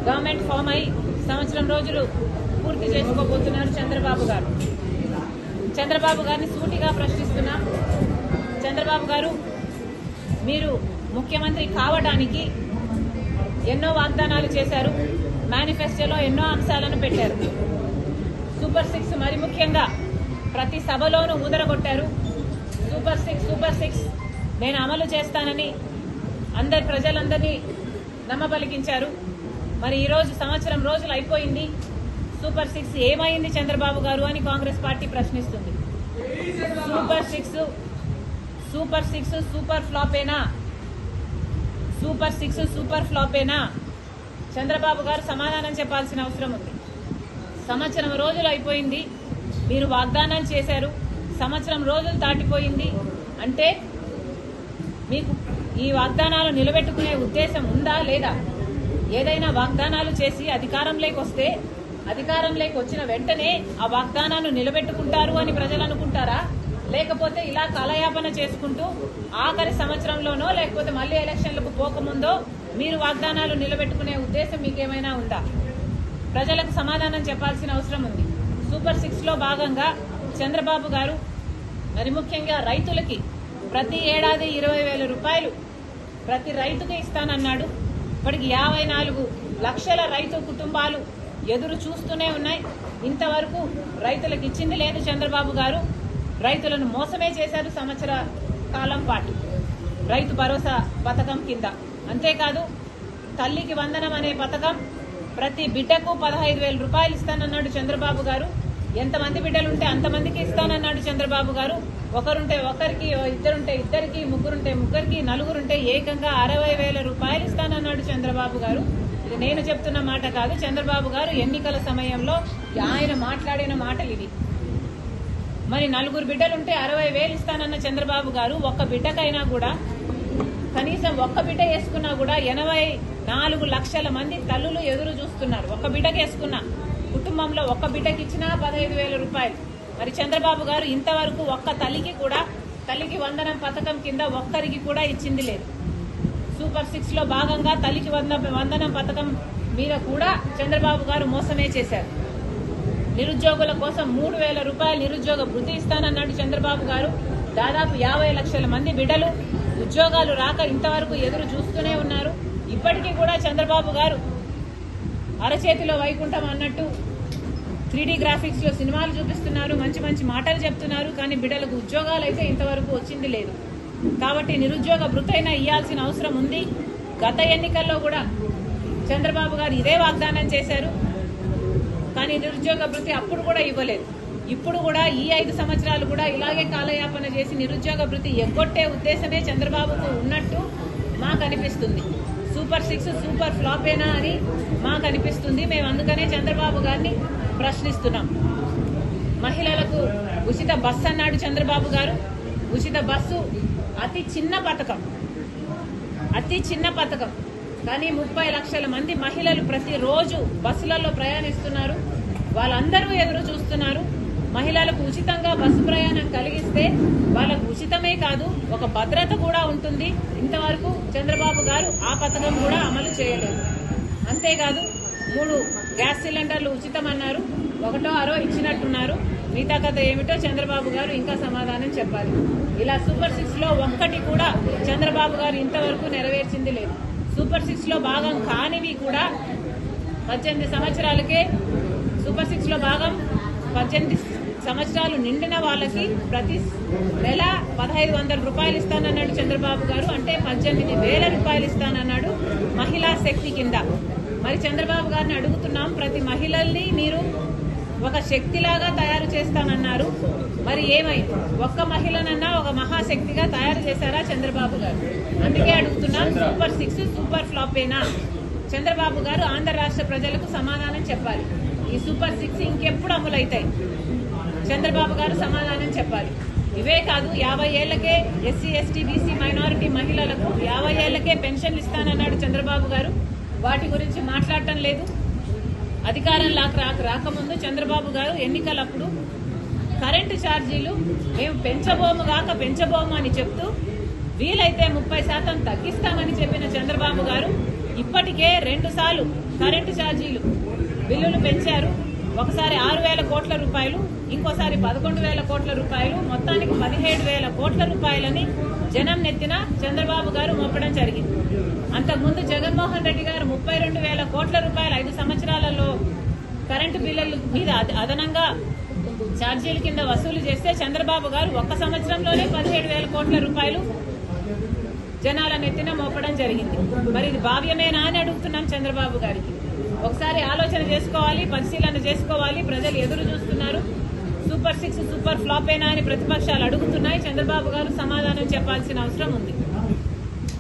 Government form అయి సంవత్సరం రోజులు పూర్తి చేసుకోబోతున్నారు చంద్రబాబు గారు. చంద్రబాబు గారిని సూటిగా ప్రశ్నిస్తున్నాం. చంద్రబాబు గారు, మీరు ముఖ్యమంత్రి కావడానికి ఎన్నో వాగ్దానాలు చేశారు. మేనిఫెస్టోలో ఎన్నో అంశాలను పెట్టారు. సూపర్ 6 మరి ముఖ్యంగా ప్రతి సభలోనూ ఊదరగొట్టారు. సూపర్ సిక్స్ నేను అమలు చేస్తానని ప్రజలందరినీ నమ్మబలికించారు. మరి ఈరోజు సంవత్సరం రోజులు అయిపోయింది. సూపర్ 6 ఏమైంది చంద్రబాబు గారు అని కాంగ్రెస్ పార్టీ ప్రశ్నిస్తుంది. సూపర్ సిక్స్ సూపర్ ఫ్లాపేనా? సూపర్ ఫ్లాపేనా? చంద్రబాబు గారు సమాధానం చెప్పాల్సిన అవసరం ఉంది. సంవత్సరం రోజులు అయిపోయింది. మీరు వాగ్దానాలు చేశారు. సంవత్సరం రోజులు దాటిపోయింది. అంటే మీకు ఈ వాగ్దానాలు నిలబెట్టుకునే ఉద్దేశం ఉందా లేదా? ఏదైనా వాగ్దానాలు చేసి అధికారంలోకి వచ్చిన వెంటనే ఆ వాగ్దానాన్ని నిలబెట్టుకుంటారు అని ప్రజలు అనుకుంటారా? లేకపోతే ఇలా కాలయాపన చేసుకుంటూ ఆఖరి సంవత్సరంలోనో లేకపోతే మళ్లీ ఎలక్షన్లకు పోకముందో మీరు వాగ్దానాలు నిలబెట్టుకునే ఉద్దేశం మీకేమైనా ఉందా? ప్రజలకు సమాధానం చెప్పాల్సిన అవసరం ఉంది. సూపర్ 6లో భాగంగా చంద్రబాబు గారు మరి ముఖ్యంగా రైతులకి ప్రతి ఏడాది 20,000 రూపాయలు ప్రతి రైతుకి ఇస్తానన్నాడు. ఇప్పటికి 54 లక్షల రైతు కుటుంబాలు ఎదురు చూస్తూనే ఉన్నాయి. ఇంతవరకు రైతులకు ఇచ్చింది లేదు చంద్రబాబు గారు. రైతులను మోసమే చేశారు సంవత్సర కాలం పాటు రైతు భరోసా పథకం కింద. అంతేకాదు తల్లికి వందనం అనే పథకం ప్రతి బిడ్డకు 15,000 రూపాయలు ఇస్తానన్నాడు చంద్రబాబు గారు. ఎంతమంది బిడ్డలుంటే అంతమందికి ఇస్తానన్నాడు చంద్రబాబు గారు. ఒకరుంటే ఒకరికి, ఇద్దరుంటే ఇద్దరికి, ముగ్గురుంటే ముగ్గురికి, నలుగురుంటే ఏకంగా 60,000 రూపాయలు ఇస్తానన్నాడు చంద్రబాబు గారు. ఇది నేను చెప్తున్న మాట కాదు. చంద్రబాబు గారు ఎన్నికల సమయంలో ఆయన మాట్లాడిన మాటలు ఇవి. మరి నలుగురు బిడ్డలుంటే 60,000 ఇస్తానన్న చంద్రబాబు గారు ఒక్క బిడ్డకైనా కూడా కనీసం ఒక్క బిడ్డ వేసుకున్నా కూడా 84 లక్షల మంది తల్లులు ఎదురు చూస్తున్నారు. ఒక్క బిడ్డకి వేసుకున్నా కుటుంబంలో ఒక్క బిడ్డకి ఇచ్చినా 15,000 రూపాయలు. మరి చంద్రబాబు గారు ఇంతవరకు ఒక్క తల్లికి వందనం పథకం కింద ఒక్కరికి కూడా ఇచ్చింది లేదు. సూపర్ 6లో భాగంగా తల్లికి వందనం పథకం మీద కూడా చంద్రబాబు గారు మోసమే చేశారు. నిరుద్యోగుల కోసం 3,000 రూపాయలు నిరుద్యోగ భృతి ఇస్తానన్నాడు చంద్రబాబు గారు. దాదాపు 50 లక్షల మంది బిడ్డలు ఉద్యోగాలు రాక ఇంతవరకు ఎదురు చూస్తూనే ఉన్నారు. ఇప్పటికీ కూడా చంద్రబాబు గారు అరచేతిలో వైకుంఠం అన్నట్టు 3D గ్రాఫిక్స్ లో సినిమాలు చూపిస్తున్నారు, మంచి మంచి మాటలు చెప్తున్నారు. కానీ బిడ్డలకు ఉద్యోగాలు అయితే ఇంతవరకు వచ్చింది లేదు. కాబట్టి నిరుద్యోగ భృతైనా ఇవ్వాల్సిన అవసరం ఉంది. గత ఎన్నికల్లో కూడా చంద్రబాబు గారు ఇదే వాగ్దానం చేశారు. కానీ నిరుద్యోగ భృతి అప్పుడు కూడా ఇవ్వలేదు. ఇప్పుడు కూడా ఈ 5 సంవత్సరాలు కూడా ఇలాగే కాలయాపన చేసి నిరుద్యోగ భృతి ఎగ్గొట్టే ఉద్దేశమే చంద్రబాబుకు ఉన్నట్టు మాకు అనిపిస్తుంది. సూపర్ 6 సూపర్ ఫ్లాపేనా అని మాకు అనిపిస్తుంది. మేము అందుకనే చంద్రబాబు గారిని ప్రశ్నిస్తున్నాం. మహిళలకు ఉచిత బస్సు అన్నాడు చంద్రబాబు గారు. ఉచిత బస్సు అతి చిన్న పథకం. కానీ 30 లక్షల మంది మహిళలు ప్రతిరోజు బస్సులలో ప్రయాణిస్తున్నారు. వాళ్ళందరూ ఎదురు చూస్తున్నారు. మహిళలకు ఉచితంగా బస్సు ప్రయాణం కలిగిస్తే వాళ్ళకు ఉచితమే కాదు, ఒక భద్రత కూడా ఉంటుంది. ఇంతవరకు చంద్రబాబు గారు ఆ పథకం కూడా అమలు చేయలేదు. అంతేకాదు 3 గ్యాస్ సిలిండర్లు ఉచితమన్నారు. 1ో 6 ఇచ్చినట్టున్నారు. మిగతా కథ ఏమిటో చంద్రబాబు గారు ఇంకా సమాధానం చెప్పాలి. ఇలా సూపర్ 6లో ఒక్కటి కూడా చంద్రబాబు గారు ఇంతవరకు నెరవేర్చింది లేదు. సూపర్ 6లో భాగం కానివి కూడా 18 సంవత్సరాలకే సూపర్ 6లో భాగం 18 సంవత్సరాలు నిండిన వాళ్ళకి ప్రతి నెల 1,500 రూపాయలు ఇస్తానన్నాడు చంద్రబాబు గారు. అంటే 18,000 రూపాయలు ఇస్తానన్నాడు మహిళా శక్తి కింద. మరి చంద్రబాబు గారిని అడుగుతున్నాం, ప్రతి మహిళల్ని మీరు ఒక శక్తిలాగా తయారు చేస్తానన్నారు. మరి ఏమైంది? ఒక్క మహిళనన్నా ఒక మహాశక్తిగా తయారు చేశారా చంద్రబాబు గారు? అందుకే అడుగుతున్నాం, సూపర్ 6 సూపర్ ఫ్లాపేనా? చంద్రబాబు గారు ఆంధ్ర రాష్ట్ర ప్రజలకు సమాధానం చెప్పాలి. ఈ సూపర్ 6 ఇంకెప్పుడు అమలవుతాయి? చంద్రబాబు గారు సమాధానం చెప్పాలి. ఇవే కాదు, 50 ఏళ్లకే ఎస్సీ ఎస్టీ బీసీ మైనారిటీ మహిళలకు 50 ఏళ్లకే పెన్షన్లు ఇస్తానన్నాడు చంద్రబాబు గారు. వాటి గురించి మాట్లాడటం లేదు. అధికారం రాకముందు చంద్రబాబు గారు ఎన్నికలప్పుడు కరెంటు ఛార్జీలు మేము పెంచబోము అని చెప్తూ వీలైతే 30% తగ్గిస్తామని చెప్పిన చంద్రబాబు గారు ఇప్పటికే 2 సార్లు కరెంటు ఛార్జీలు బిల్లులు పెంచారు. ఒకసారి 6,000 కోట్ల రూపాయలు, ఇంకోసారి 11,000 కోట్ల రూపాయలు, మొత్తానికి 17,000 కోట్ల రూపాయలని జనం నెత్తిన చంద్రబాబు గారు మోపడం జరిగింది. అంతకుముందు జగన్మోహన్ రెడ్డి గారు 32,000 కోట్ల రూపాయలు 5 సంవత్సరాలలో కరెంటు బిల్లుల మీద అదనంగా ఛార్జీల కింద వసూలు చేస్తే చంద్రబాబు గారు 1 సంవత్సరంలోనే 17,000 కోట్ల రూపాయలు జనాల నెత్తిన మోపడం జరిగింది. మరి ఇది భావ్యమేనా అని అడుగుతున్నాం చంద్రబాబు గారికి. ఒకసారి ఆలోచన చేసుకోవాలి, పరిశీలన చేసుకోవాలి. ప్రజలు ఎదురు చూస్తున్నారు. సూపర్ 6 సూపర్ ఫ్లాపేనా అని ప్రతిపక్షాలు అడుగుతున్నాయి. చంద్రబాబు గారు సమాధానం చెప్పాల్సిన అవసరం ఉంది.